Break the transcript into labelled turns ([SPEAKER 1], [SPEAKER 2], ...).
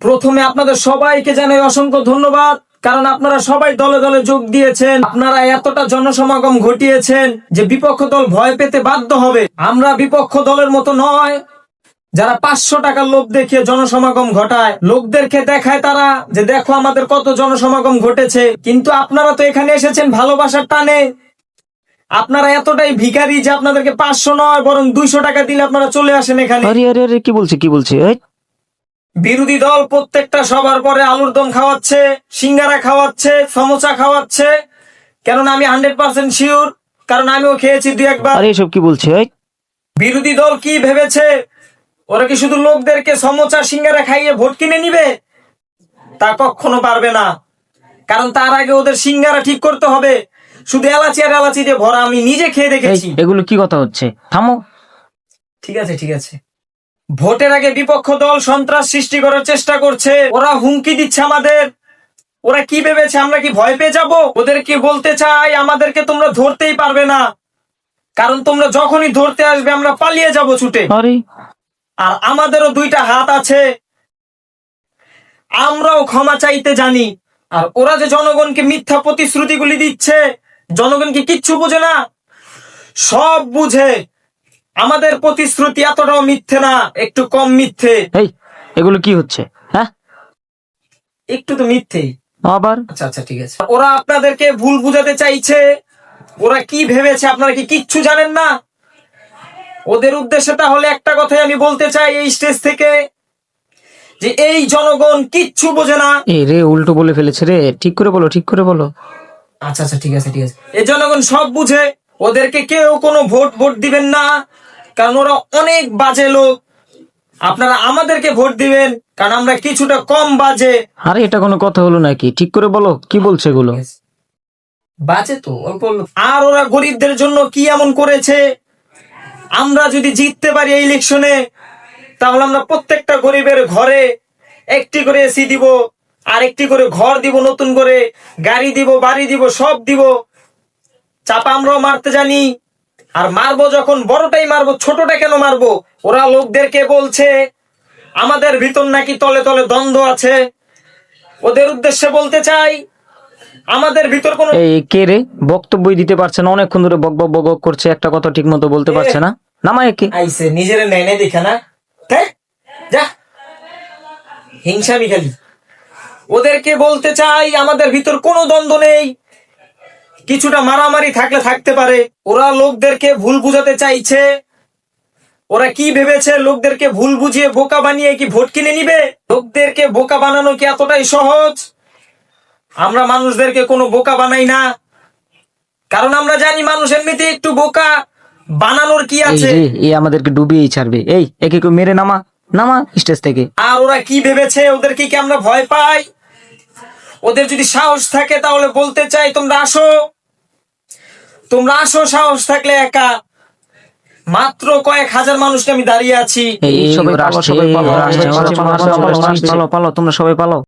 [SPEAKER 1] প্রথমে আপনাদের সবাইকে জানাই অসংখ্য ধন্যবাদ, কারণ আপনারা সবাই দলে দলে যোগ দিয়েছেন। আপনারা এতটা জনসমাগম ঘটিয়েছেন যে বিপক্ষ দল ভয় পেতে বাধ্য হবে। আমরা বিপক্ষ দলের মতো নয় যারা 500 টাকার লোভ দেখিয়ে জনসমাগম ঘটায়, লোকদেরকে দেখায় তারা যে দেখো আমাদের কত জনসমাগম ঘটেছে। কিন্তু আপনারা তো এখানে এসেছেন ভালোবাসার টানে। আপনারা এতটাই ভিখারি যে আপনাদেরকে 500 নয় বরং 200 টাকা দিলে আপনারা চলে আসেন এখানে।
[SPEAKER 2] আরে আরে আরে কি বলছে এই
[SPEAKER 1] বিরোধী দল প্রত্যেকটা সবার পরে আলুর দম খাওয়াচ্ছে, সিঙ্গারা খাওয়াচ্ছে, সমোসা খাওয়াচ্ছে। কেননা আমি 100% শিওর, কারণ আমিও খেয়েছি 2-1 বার।
[SPEAKER 2] আরে এসব কি বলছে এই
[SPEAKER 1] বিরোধী দল কি ভেবেছে ওরা কি শুধু লোকদেরকে সমোসা সিঙ্গারা খাইয়ে ভোট কিনে নিবে? তা কখনো পারবে না, কারণ তার আগে ওদের সিঙ্গারা ঠিক করতে হবে। শুধু এলাচি আর এলাচি দিয়ে ভরা, আমি নিজে খেয়ে দেখেছি।
[SPEAKER 2] এগুলো কি কথা হচ্ছে? থামো।
[SPEAKER 1] ঠিক আছে। ভোটের আগে বিপক্ষ দল সন্ত্রাস সৃষ্টি করার চেষ্টা করছে, ওরা হুমকি দিচ্ছে আমাদের। ওরা কি ভেবেছে আমরা কি ভয় পেয়ে যাব? ওদেরকে বলতে চাই আমাদেরকে তোমরা ধরতেই পারবে না, কারণ তোমরা যখনই ধরতে আসবে আমরা পালিয়ে যাব ছুটে।
[SPEAKER 2] আরে
[SPEAKER 1] আর আমাদেরও 2টা হাত আছে, আমরাও ক্ষমা চাইতে জানি। আর ওরা যে জনগণকে মিথ্যা প্রতিশ্রুতিগুলি দিচ্ছে, জনগণকে কিচ্ছু বোঝে না, সব বুঝে। আমাদের প্রতিশ্রুতি এতটাও মিথ্যে না, একটু কম মিথ্যে।
[SPEAKER 2] এই এগুলো কি হচ্ছে? হ্যাঁ,
[SPEAKER 1] একটু তো মিথ্যেই।
[SPEAKER 2] আবার
[SPEAKER 1] আচ্ছা ঠিক আছে। ওরা আপনাদেরকে ভুল বুঝাতে চাইছে। ওরা কি ভেবেছে আপনারা কি কিচ্ছু জানেন না? ওদের উদ্দেশ্যে তাহলে একটা কথাই আমি বলতে চাই এই স্টেজ থেকে, যে এই জনগণ কিচ্ছু বোঝে না।
[SPEAKER 2] এই রে উল্টো বলে ফেলেছে রে, ঠিক করে বলো।
[SPEAKER 1] আচ্ছা ঠিক আছে। এই জনগণ সব বুঝে। ওদেরকে কেউ কোনো ভোট দিবেন না, কারণ ওরা অনেক বাজে লোক। আপনারা আমাদেরকে ভোট দিবেন, কারণ আমরা কিছুটা কম বাজে।
[SPEAKER 2] আরে এটা কোনো কথা হলো নাকি? ঠিক করে বলো, কি বলছে এগুলো?
[SPEAKER 1] বাজে তো অল্প। আর ওরা গরিবদের জন্য কি এমন করেছে? আমরা যদি জিততে পারি এই ইলেকশনে, তাহলে আমরা প্রত্যেকটা গরিবের ঘরে একটি করে এসি দিব, আর একটি করে ঘর দিব, নতুন করে গাড়ি দিব, বাড়ি দিব, সব দিব। চাপা আমরাও মারতে জানি, আর মারবো যখন বড়টাই মারবো, ছোটটা কেন মারবো? ওরা লোকদেরকে বলছে আমাদের ভিতর নাকি তলে তলে দ্বন্দ্ব আছে। ওদের উদ্দেশ্যে বলতে চাই আমাদের ভিতর কোনো
[SPEAKER 2] এই কে রে বক্তব্যই দিতে পারছে না, অনেকক্ষণ ধরে বক বক বক করছে, একটা কথা ঠিক মতো বলতে পারছে না। নামা একে।
[SPEAKER 1] আইসে নিজের নেয় নেই দেখা না, যা হিংসামি খালি। ওদেরকে বলতে চাই আমাদের ভিতর কোনো দ্বন্দ্ব নেই, কিছুটা মারামারি থাকলে থাকতে পারে। ওরা লোকদেরকে ভুল বুঝাতে চাইছে। ওরা কি ভেবেছে লোকদেরকে ভুল বুঝিয়ে বোকা বানিয়ে কি ভোট কিনে নিবে? লোকদেরকে বোকা বানানো কি এতটাই সহজ? আমরা মানুষদেরকে কোনো বোকা বানাই না, কারণ আমরা জানি মানুষ এমনিতে একটু বোকা। বানানোর কি আছে?
[SPEAKER 2] এই আমাদেরকে ডুবিয়েই ছাড়বে। এই একে কেউ মেরে নামা স্টেজ থেকে।
[SPEAKER 1] আর ওরা কি ভেবেছে ওদেরকে কি আমরা ভয় পাই? ওদের যদি সাহস থাকে তাহলে বলতে চাই তোমরা আসো, সাহস থাকলে একা। মাত্র কয়েক হাজার মানুষকে আমি দাঁড়িয়ে আছি।
[SPEAKER 2] এই সবাই পালো, তোমরা সবাই পালো।